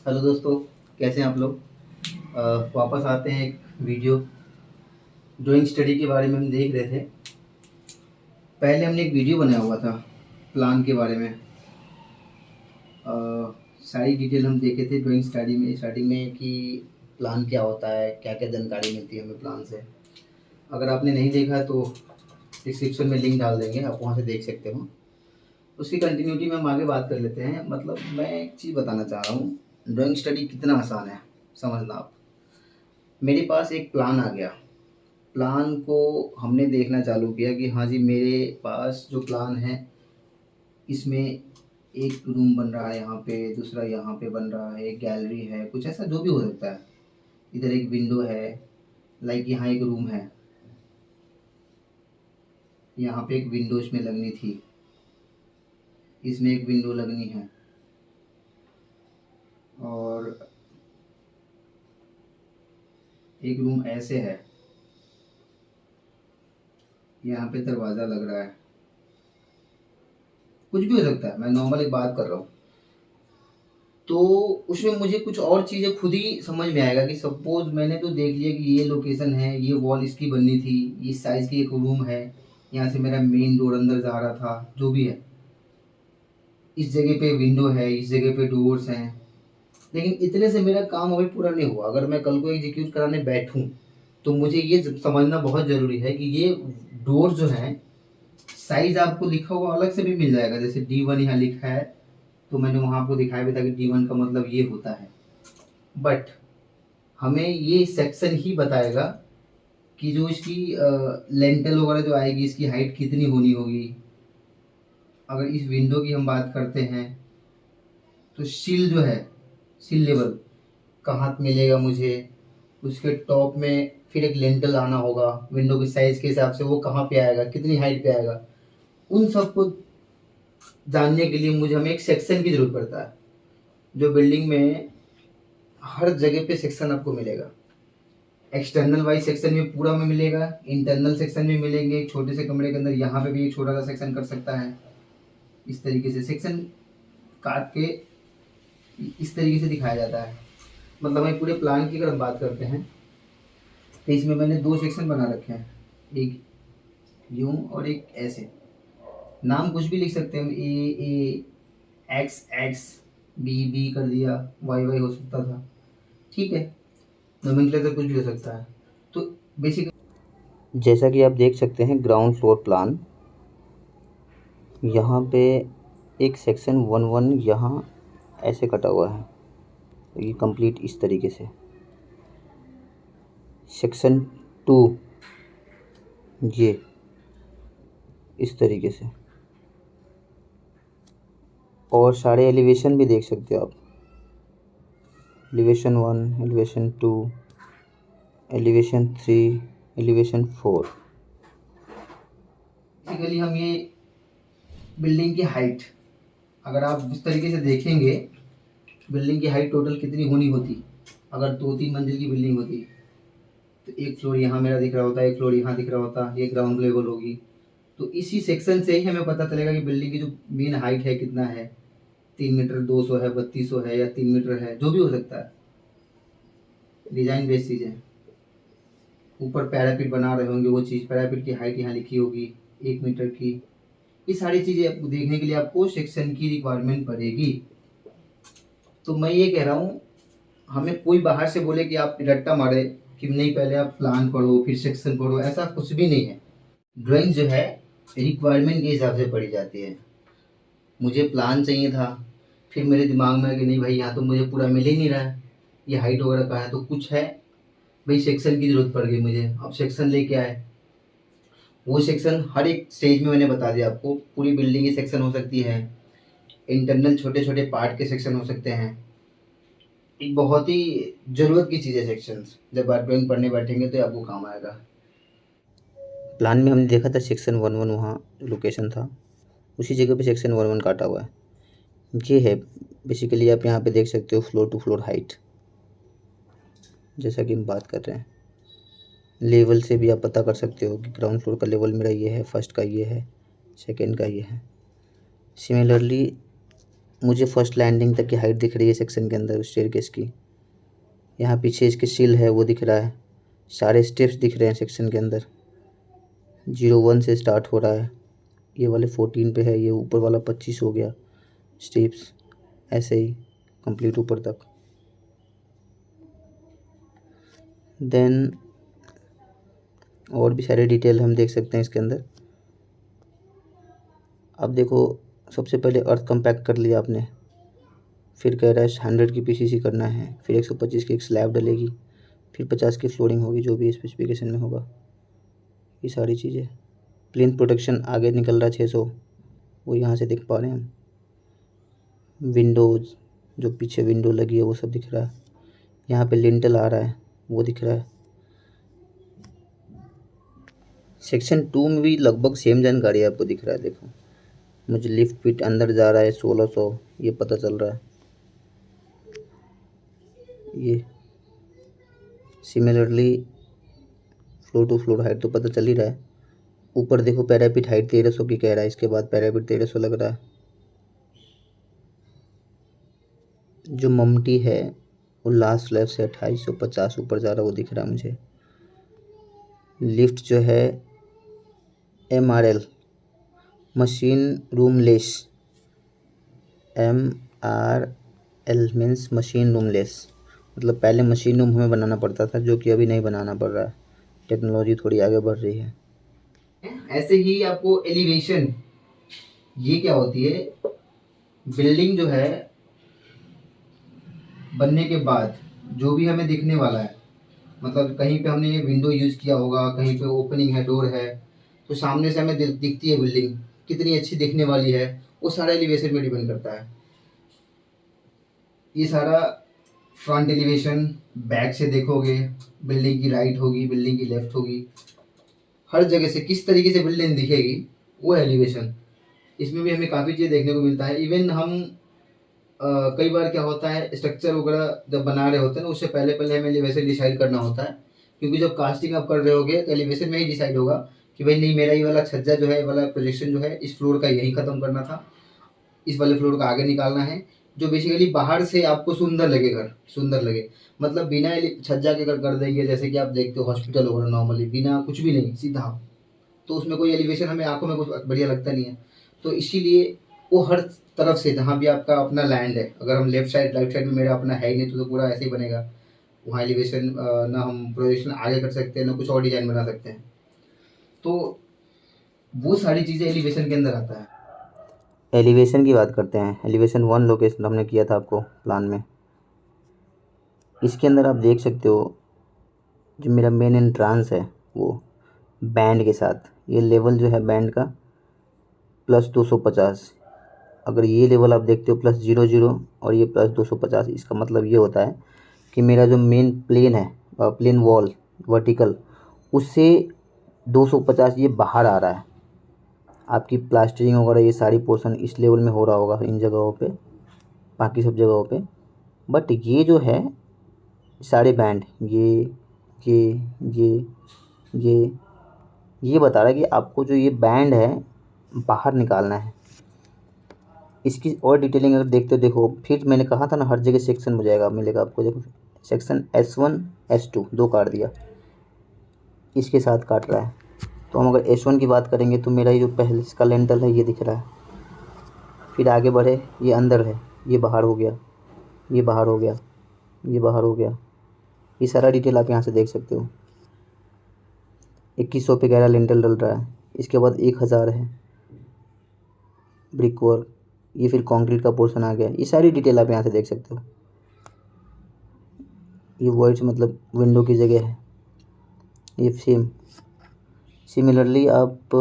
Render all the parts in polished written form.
Hello दोस्तों, कैसे हैं आप लोग। वापस आते हैं एक वीडियो ड्राइंग स्टडी के बारे में हम देख रहे थे। पहले हमने एक वीडियो बनाया हुआ था प्लान के बारे में। सारी डिटेल हम देखे थे ड्राइंग स्टडी में कि प्लान क्या होता है, क्या क्या जानकारी मिलती है हमें प्लान से। अगर आपने नहीं देखा तो डिस्क्रिप्शन में लिंक डाल देंगे, आप वहाँ से देख सकते हो। उसकी कंटिन्यूटी में हम आगे बात कर लेते हैं। मतलब मैं एक चीज़ बताना चाह रहा हूँ, ड्राइंग स्टडी कितना आसान है समझना आप। मेरे पास एक प्लान आ गया, प्लान को हमने देखना चालू किया कि हाँ जी, मेरे पास जो प्लान है इसमें एक रूम बन रहा है, यहाँ पे दूसरा यहाँ पे बन रहा है, एक गैलरी है, कुछ ऐसा जो भी हो सकता है। इधर एक विंडो है, लाइक यहाँ एक रूम है, यहाँ पे एक विंडो इसमें लगनी थी, इसमें एक विंडो लगनी है, और एक रूम ऐसे है, यहाँ पे दरवाज़ा लग रहा है, कुछ भी हो सकता है। मैं नॉर्मल एक बात कर रहा हूँ। तो उसमें मुझे कुछ और चीज़ें खुद ही समझ में आएगा कि सपोज़ मैंने तो देख लिया कि ये लोकेशन है, ये वॉल इसकी बननी थी, इस साइज़ की एक रूम है, यहाँ से मेरा मेन डोर अंदर जा रहा था, जो भी है, इस जगह पे विंडो है, इस जगह पे डोर्स हैं। लेकिन इतने से मेरा काम अभी पूरा नहीं हुआ। अगर मैं कल को एग्जीक्यूट कराने बैठूँ तो मुझे ये समझना बहुत ज़रूरी है कि ये डोर जो हैं, साइज़ आपको लिखा हुआ अलग से भी मिल जाएगा। जैसे D1 यहाँ लिखा है, तो मैंने वहाँ आपको दिखाया भी था कि D1 का मतलब ये होता है। बट हमें ये सेक्शन ही बताएगा कि जो इसकी लेंटल वगैरह जो आएगी, इसकी हाइट कितनी होनी होगी। अगर इस विंडो की हम बात करते हैं तो सिल जो है, सिल लेवल कहाँ मिलेगा मुझे, उसके टॉप में फिर एक लेंटल आना होगा, विंडो की साइज़ के हिसाब से वो कहाँ पे आएगा, कितनी हाइट पे आएगा। उन सबको जानने के लिए मुझे हमें एक सेक्शन की ज़रूरत पड़ता है। जो बिल्डिंग में हर जगह पे सेक्शन आपको मिलेगा, एक्सटर्नल वाइज सेक्शन में पूरा में मिलेगा, इंटरनल सेक्शन में मिलेंगे। एक छोटे से कमरे के अंदर यहाँ पे भी एक छोटा सा सेक्शन कर सकता है। इस तरीके से सेक्शन काट के इस तरीके से दिखाया जाता है। मतलब हमें पूरे प्लान की अगर हम बात करते हैं तो इसमें मैंने दो सेक्शन बना रखे हैं, एक यूं और एक ऐसे। नाम कुछ भी लिख सकते हैं हम, ए एक्स एक्स, बी कर दिया, वाई हो सकता था, ठीक है। नोमेनक्लेचर कुछ भी हो सकता है। तो बेसिक जैसा कि आप देख सकते हैं ग्राउंड फ्लोर प्लान, यहाँ पे एक सेक्शन 1-1 यहाँ ऐसे कटा हुआ है, ये कंप्लीट इस तरीके से। सेक्शन 2 ये इस तरीके से, और सारे एलिवेशन भी देख सकते हो आप। Elevation 1, elevation 2, elevation 3, elevation 4। Basically हम ये बिल्डिंग की हाइट, अगर आप इस तरीके से देखेंगे, बिल्डिंग की हाइट टोटल कितनी होनी होती। अगर 2-3 मंजिल की बिल्डिंग होती तो एक फ्लोर यहाँ मेरा दिख रहा होता, एक फ्लोर यहाँ दिख रहा होता, ये ग्राउंड लेवल होगी। तो इसी सेक्शन से ही हमें पता चलेगा कि बिल्डिंग की जो मेन हाइट है कितना है, 3 मीटर 200 है, 3200 है, या 3 मीटर है, जो भी हो सकता है। डिज़ाइन बेस्ड चीज़ है। ऊपर पैरापिट बना रहे होंगे, वो चीज़ पैरापिट की हाइट यहाँ लिखी होगी 1 मीटर की। ये सारी चीज़ें आपको देखने के लिए आपको सेक्शन की रिक्वायरमेंट पड़ेगी। तो मैं ये कह रहा हूँ, हमें कोई बाहर से बोले कि आप रट्टा मारे कि नहीं पहले आप प्लान पढ़ो फिर सेक्शन पढ़ो, ऐसा कुछ भी नहीं है। ड्राइंग जो है रिक्वायरमेंट के हिसाब से पढ़ी जाती है। मुझे प्लान चाहिए था, फिर मेरे दिमाग में कि नहीं भाई यहाँ तो मुझे पूरा मिल ही नहीं रहा है, ये हाइट वगैरह का है तो कुछ है भाई, सेक्शन की ज़रूरत पड़ गई मुझे। अब सेक्शन लेके आए, वो सेक्शन हर एक स्टेज में मैंने बता दिया आपको। पूरी बिल्डिंग की सेक्शन हो सकती है, इंटरनल छोटे छोटे पार्ट के सेक्शन हो सकते हैं। एक बहुत ही ज़रूरत की चीज़ है सेक्शंस, जब आप ड्राइंग पढ़ने बैठेंगे तो आपको काम आएगा। प्लान में हमने देखा था सेक्शन 1-1 वहाँ लोकेशन था, उसी जगह पे सेक्शन 1-1 काटा हुआ है। ये है बेसिकली, आप यहाँ पे देख सकते हो फ्लोर टू फ्लोर हाइट, जैसा कि हम बात कर रहे हैं। लेवल से भी आप पता कर सकते हो कि ग्राउंड फ्लोर का लेवल मेरा ये है, फर्स्ट का ये है, सेकंड का ये है। सिमिलरली मुझे फर्स्ट लैंडिंग तक की हाइट दिख रही है सेक्शन के अंदर स्टेयरकेस की। यहाँ पीछे इसके सिल है वो दिख रहा है, सारे स्टेप्स दिख रहे हैं सेक्शन के अंदर। 01 से स्टार्ट हो रहा है, ये वाले 14 पे है, ये ऊपर वाला 25 हो गया स्टेप्स, ऐसे ही कंप्लीट ऊपर तक। देन और भी सारे डिटेल हम देख सकते हैं इसके अंदर। अब देखो, सबसे पहले अर्थ कंपैक्ट कर लिया आपने, फिर कह रहा है 100 की पीसीसी करना है, फिर 125 की एक स्लैब डलेगी, फिर 50 की फ्लोरिंग होगी जो भी स्पेसिफिकेशन में होगा, ये सारी चीज़ें। प्लिंथ प्रोटेक्शन आगे निकल रहा है 600, वो यहाँ से देख पा रहे हैं हम। विंडोज़ जो पीछे विंडो लगी है वो सब दिख रहा है। यहाँ पे लिंटल आ रहा है वो दिख रहा है। सेक्शन 2 में भी लगभग सेम जानकारी आपको दिख रहा है। देखो, मुझे लिफ्ट फिट अंदर जा रहा है 1600, ये पता चल रहा है। ये similarly floor to floor height तो पता चल ही रहा है। ऊपर देखो, पैरापिट हाइट 1300 की कह रहा है, इसके बाद पैरापिट 1300 लग रहा है। जो ममटी है वो लास्ट स्लैब से 2850 ऊपर जा रहा है, वो दिख रहा है मुझे। लिफ्ट जो है MRL machine room less, MRL means machine room less, मतलब पहले मशीन रूम हमें बनाना पड़ता था, जो कि अभी नहीं बनाना पड़ रहा है, टेक्नोलॉजी थोड़ी आगे बढ़ रही है। ऐसे ही आपको एलिवेशन, ये क्या होती है, बिल्डिंग जो है बनने के बाद जो भी हमें दिखने वाला है, मतलब कहीं पे हमने ये विंडो यूज़ किया होगा, कहीं पे ओपनिंग है, डोर है, तो सामने से हमें दिखती है बिल्डिंग कितनी अच्छी दिखने वाली है, वो सारा एलिवेशन में डिपेंड करता है। ये सारा फ्रंट एलिवेशन, बैक से देखोगे बिल्डिंग की राइट होगी, बिल्डिंग की लेफ्ट होगी, हर जगह से किस तरीके से बिल्डिंग दिखेगी वो एलिवेशन। इसमें भी हमें काफ़ी चीज़ देखने को मिलता है। इवन हम कई बार क्या होता है, स्ट्रक्चर वगैरह जब बना रहे होते हैं ना, उससे पहले पहले हमें एलिवेशन डिसाइड करना होता है, क्योंकि जब कास्टिंग आप कर रहे होगे तो एलिवेशन में ही डिसाइड होगा कि भाई नहीं, मेरा ये वाला छज्जा जो है, ये वाला प्रोजेक्शन जो है, इस फ्लोर का यही ख़त्म करना था, इस वाले फ्लोर का आगे निकालना है, जो बेसिकली बाहर से आपको सुंदर लगे, घर सुंदर लगे। मतलब बिना छज्जा के अगर कर देंगे, जैसे कि आप देखते हो हॉस्पिटल वगैरह नॉर्मली बिना कुछ भी नहीं सीधा, तो उसमें कोई एलिवेशन हमें आंखों में कुछ बढ़िया लगता नहीं है। तो इसीलिए वो हर तरफ से, जहाँ भी आपका अपना लैंड है, अगर हम लेफ्ट साइड राइट साइड में मेरा अपना है ही नहीं, तो पूरा ऐसे ही बनेगा, वहाँ एलिवेशन ना हम प्रोजेक्शन आगे कर सकते हैं, ना कुछ और डिज़ाइन बना सकते हैं। तो वो सारी चीज़ें एलिवेशन के अंदर आता है। एलिवेशन की बात करते हैं। एलिवेशन 1 लोकेशन हमने किया था आपको प्लान में। इसके अंदर आप देख सकते हो जो मेरा मेन एंट्रांस है वो बैंड के साथ, ये लेवल जो है बैंड का +250। अगर ये लेवल आप देखते हो +00 और ये +250, इसका मतलब ये होता है कि मेरा जो मेन प्लेन है, प्लेन वॉल वर्टिकल, उससे 250 ये बाहर आ रहा है। आपकी प्लास्टरिंग वगैरह ये सारी पोर्शन इस लेवल में हो रहा होगा इन जगहों पे, बाकी सब जगहों पे। बट ये जो है सारे बैंड, ये ये बता रहा है कि आपको जो ये बैंड है बाहर निकालना है। इसकी और डिटेलिंग अगर देखते हो, देखो फिर मैंने कहा था ना, हर जगह सेक्शन हो जाएगा, मिलेगा आपको। देखो सेक्शन S1 S2 दो काट दिया, इसके साथ काट रहा है। तो हम अगर S1 की बात करेंगे तो मेरा ये जो पहले इसका लेंटल है ये दिख रहा है, फिर आगे बढ़े ये अंदर है, ये बाहर हो गया, ये बाहर हो गया, ये बाहर हो गया, ये सारा डिटेल आप यहाँ से देख सकते हो। 2100 पे गहरा लेंटल डल रहा है, इसके बाद 1000 है ब्रिक वर्क, ये फिर कंक्रीट का पोर्शन आ गया। ये सारी डिटेल आप यहाँ से देख सकते हो। ये वर्ड्स मतलब विंडो की जगह है, ये सेम। सिमिलरली आप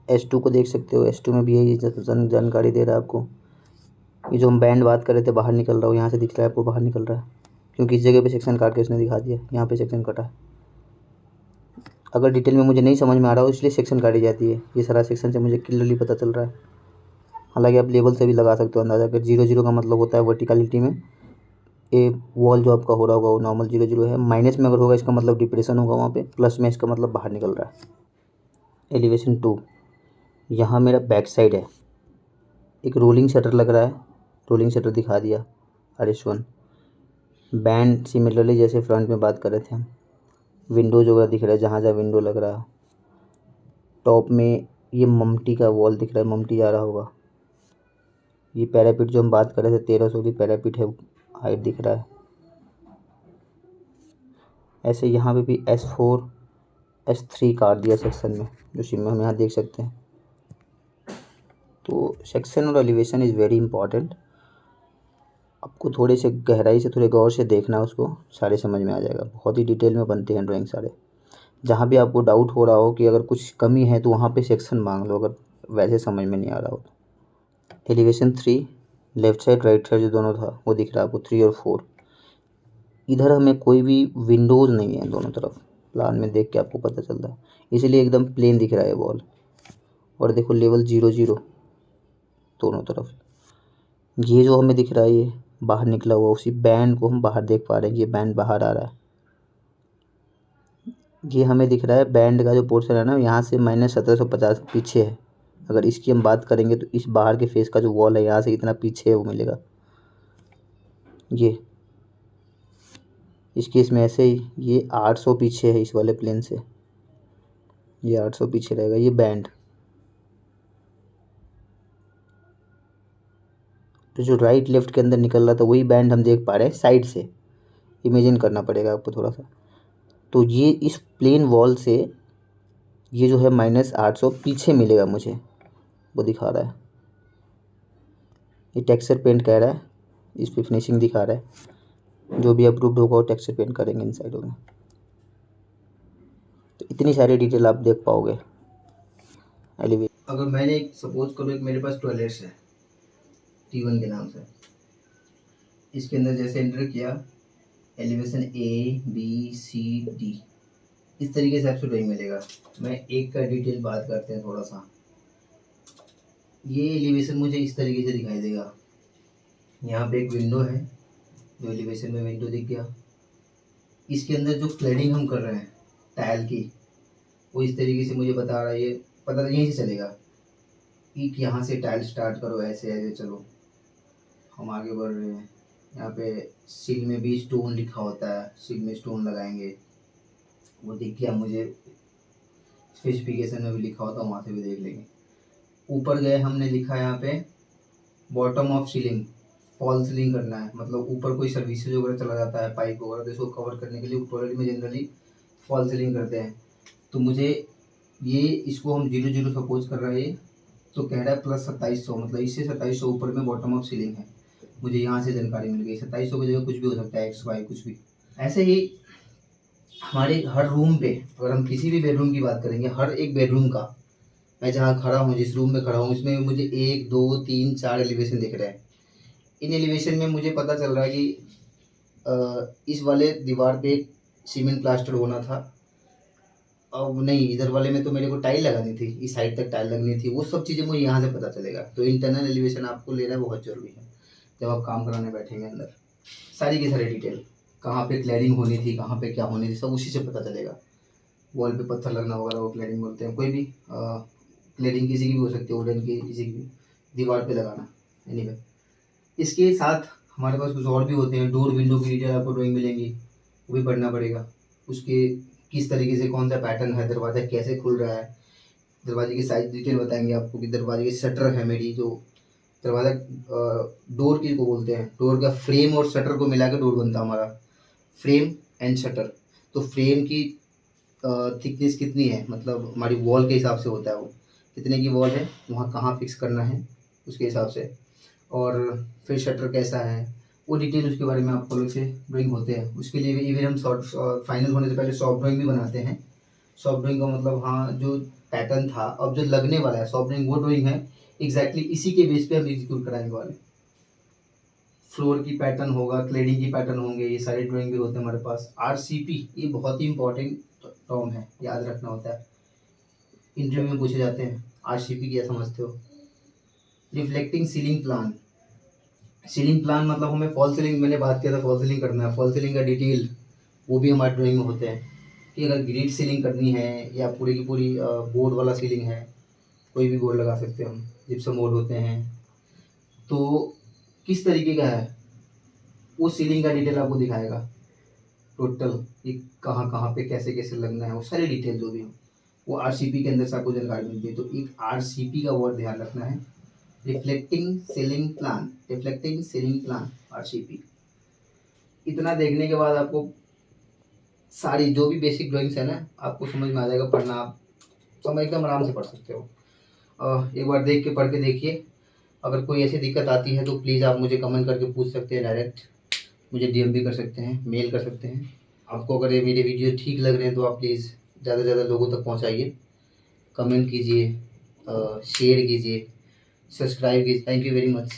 S2 को देख सकते हो, S2 में भी यही जानकारी दे रहा है आपको। ये जो हम बैंड बात कर रहे थे बाहर निकल रहा हो, यहाँ से दिख रहा है आपको बाहर निकल रहा है, क्योंकि इस जगह पे सेक्शन काट के उसने दिखा दिया, यहाँ पे सेक्शन कटा है। अगर डिटेल में मुझे नहीं समझ में आ रहा हो इसलिए सेक्शन काटी जाती है। ये सारा सेक्शन से मुझे क्लियरली पता चल रहा है। हालांकि आप लेवल से भी लगा सकते हो अंदाज़ा। अगर 00 का मतलब होता है वर्टिकलिटी में, ए वॉल जो आपका हो रहा होगा वो नॉर्मल 00 है। माइनस में अगर होगा इसका मतलब डिप्रेशन होगा वहाँ पे, प्लस में इसका मतलब बाहर निकल रहा है। एलिवेशन 2, यहाँ मेरा बैक साइड है, एक रोलिंग शटर लग रहा है, रोलिंग शटर दिखा दिया RS1। बैंड सिमिलरली जैसे फ्रंट में बात कर रहे थे हम, विंडोज वगैरह दिख रहा है जहाँ जहाँ विंडो लग रहा है। टॉप में ये ममटी का वॉल दिख रहा है, ममटी जा रहा होगा। ये पैरापिट जो हम बात कर रहे थे 1300 की पैरापिट है, हाइट दिख रहा है। ऐसे यहाँ पे भी S4 S3 काट दिया सेक्शन में, जो सिम में हम यहाँ देख सकते हैं। तो सेक्शन और एलिवेशन इज़ वेरी इंपॉर्टेंट। आपको थोड़े से गहराई से, थोड़े गौर से देखना है उसको, सारे समझ में आ जाएगा। बहुत ही डिटेल में बनते हैं ड्राइंग सारे। जहाँ भी आपको डाउट हो रहा हो कि अगर कुछ कमी है तो वहाँ पे सेक्शन मांग लो, अगर वैसे समझ में नहीं आ रहा हो तो। Elevation 3 left side right side जो दोनों था वो दिख रहा है आपको, 3 और 4। इधर हमें कोई भी विंडोज़ नहीं है दोनों तरफ, प्लान में देख के आपको पता चलता है, इसलिए एकदम प्लेन दिख रहा है वॉल। और देखो लेवल 0 दोनों तरफ। ये जो हमें दिख रहा है ये बाहर निकला हुआ, उसी बैंड को हम बाहर देख पा रहे हैं। ये बैंड बाहर आ रहा है, ये हमें दिख रहा है बैंड का जो पोर्शन है ना, यहाँ से -1750 पीछे है। अगर इसकी हम बात करेंगे तो इस बाहर के फेस का जो वॉल है यहाँ से इतना पीछे है वो मिलेगा। ये इस केस में ऐसे ही ये 800 पीछे है इस वाले प्लेन से, ये 800 पीछे रहेगा। ये बैंड तो जो राइट लेफ्ट के अंदर निकल रहा था वही बैंड हम देख पा रहे हैं साइड से। इमेजिन करना पड़ेगा आपको थोड़ा सा। तो ये इस प्लेन वॉल से ये जो है -800 पीछे मिलेगा मुझे, वो दिखा रहा है। ये टेक्सचर पेंट कह रहा है, इस पर फिनिशिंग दिखा रहा है। जो भी अप्रूव्ड होगा वो टेक्सचर पेंट करेंगे इन साइडों में। तो इतनी सारी डिटेल आप देख पाओगे एलिवेशन। अगर मैंने एक सपोज करो एक मेरे पास टॉयलेट्स है T1 के नाम से, इसके अंदर जैसे एंटर किया elevation A B C D, इस तरीके से आपको ड्राइंग मिलेगा। मैं एक का डिटेल बात करते हैं थोड़ा सा। ये एलिवेशन मुझे इस तरीके से दिखाई देगा। यहाँ पे एक विंडो है, जो एलिवेशन में विंडो दिख गया। इसके अंदर जो क्लैडिंग हम कर रहे हैं टाइल की, वो इस तरीके से मुझे बता रहा है। ये पता यहीं से चलेगा कि यहाँ से टाइल स्टार्ट करो, ऐसे ऐसे चलो। हम आगे बढ़ रहे हैं। यहाँ पे सील में भी स्टोन लिखा होता है, सील में स्टोन लगाएंगे, वो दिख गया मुझे। स्पेसिफिकेशन में भी लिखा होता है, वहाँ से भी देख लेंगे। ऊपर गए, हमने लिखा है यहाँ पे bottom of ceiling, fall ceiling करना है। मतलब ऊपर कोई सर्विसेज वगैरह चला जाता है, पाइप वगैरह, तो इसको कवर करने के लिए टॉयलेट में जनरली फॉल सीलिंग करते हैं। तो मुझे ये इसको हम 0 सपोज कर रहे हैं, तो कह रहा है +2700, मतलब इससे 2700 ऊपर में बॉटम ऑफ सीलिंग है। मुझे यहाँ से जानकारी मिल गई। 2700 की जगह कुछ भी हो सकता है, XY कुछ भी। ऐसे ही हमारे हर रूम पे, अगर हम किसी भी बेडरूम की बात करेंगे, हर एक बेडरूम का, मैं जहाँ खड़ा हूँ, जिस रूम में खड़ा हूँ, इसमें मुझे 1 2 3 4 एलिवेशन दिख रहे हैं। इन एलिवेशन में मुझे पता चल रहा है कि इस वाले दीवार पे सीमेंट प्लास्टर होना था। अब नहीं, इधर वाले में तो मेरे को टाइल लगानी थी, इस साइड तक टाइल लगनी थी। वो सब चीज़ें मुझे यहाँ से पता चलेगा। तो इंटरनल एलिवेशन आपको लेना बहुत ज़रूरी है जब आप काम कराने बैठेंगे। अंदर सारी की सारी डिटेल, कहाँ पे क्लैडिंग होनी थी, कहाँ पे क्या होनी थी, सब उसी से पता चलेगा। वॉल पे पत्थर लगना वगैरह वो क्लैडिंग बोलते हैं। कोई भी क्लैडिंग किसी की भी हो सकती है, वुडन की, किसी की भी दीवार पे लगाना। एनीवे, इसके साथ हमारे पास कुछ और भी होते हैं। डोर विंडो की डिटेल आपको ड्राइंग मिलेंगी, वो भी पढ़ना पड़ेगा। उसके किस तरीके से कौन सा पैटर्न है, दरवाज़ा कैसे खुल रहा है, दरवाजे की साइज डिटेल बताएंगे आपको कि दरवाजे की शटर है मेरी, जो दरवाज़ा डोर किसको बोलते हैं, डोर का फ्रेम और शटर को मिला के डोर बनता है हमारा, फ्रेम एंड शटर। तो फ्रेम की थिकनेस कितनी है, मतलब हमारी वॉल के हिसाब से होता है, वो कितने की वॉल है, वहाँ कहाँ फिक्स करना है उसके हिसाब से। और फिर शटर कैसा है, वो डिटेल उसके बारे में आपको अलग से ड्राइंग होते हैं। उसके लिए भी इवन हम शॉर्ट फाइनल होने से पहले सॉफ्ट ड्राइंग भी बनाते हैं। सॉफ्ट ड्राइंग का मतलब, हाँ, जो पैटर्न था अब जो लगने वाला है, सॉफ्ट ड्राइंग वो ड्राइंग है एग्जैक्टली इसी के बेस पे हम एग्जीक्यूट कराने वाले। फ्लोर की पैटर्न होगा, क्लेडिंग की पैटर्न होंगे, ये सारे ड्राइंग भी होते हैं हमारे पास। RCP ये बहुत ही इंपॉर्टेंट टर्म है, याद रखना होता है, इंटरव्यू में पूछे जाते हैं। RCP क्या समझते हो? Reflecting ceiling plan. Ceiling plan मतलब हमें फॉल सीलिंग, मैंने बात किया था फॉल सीलिंग करना है, फॉल सीलिंग का डिटेल वो भी हमारे ड्राइंग में होते हैं। कि अगर ग्रिड सीलिंग करनी है या पूरी की पूरी बोर्ड वाला सीलिंग है, कोई भी बोर्ड लगा सकते हैं हम, जिप्सम बोर्ड होते हैं, तो किस तरीके का है वो सीलिंग का डिटेल आपको दिखाएगा टोटल, कि कहाँ कहाँ पे कैसे कैसे लगना है, वो सारी डिटेल जो भी हो वो आरसीपी के अंदर से आपको जानकारी मिलती है। तो एक आरसीपी का वर्ड ध्यान रखना है, reflecting ceiling plan, reflecting ceiling plan RCP. इतना देखने के बाद आपको सारी जो भी बेसिक ड्राइंग्स है ना आपको समझ में आ जाएगा, पढ़ना आप समय एकदम आराम से पढ़ सकते हो। एक बार देख के पढ़ के देखिए। अगर कोई ऐसी दिक्कत आती है तो प्लीज़ आप मुझे कमेंट करके पूछ सकते हैं, डायरेक्ट मुझे डीएम भी कर सकते हैं, मेल कर सकते हैं। आपको अगर ये मेरे वीडियो ठीक लग रहे हैं तो आप प्लीज़ ज़्यादा से ज़्यादा लोगों तक पहुँचाइए, कमेंट कीजिए, शेयर कीजिए, सब्सक्राइब कीजिए। Thank you very much.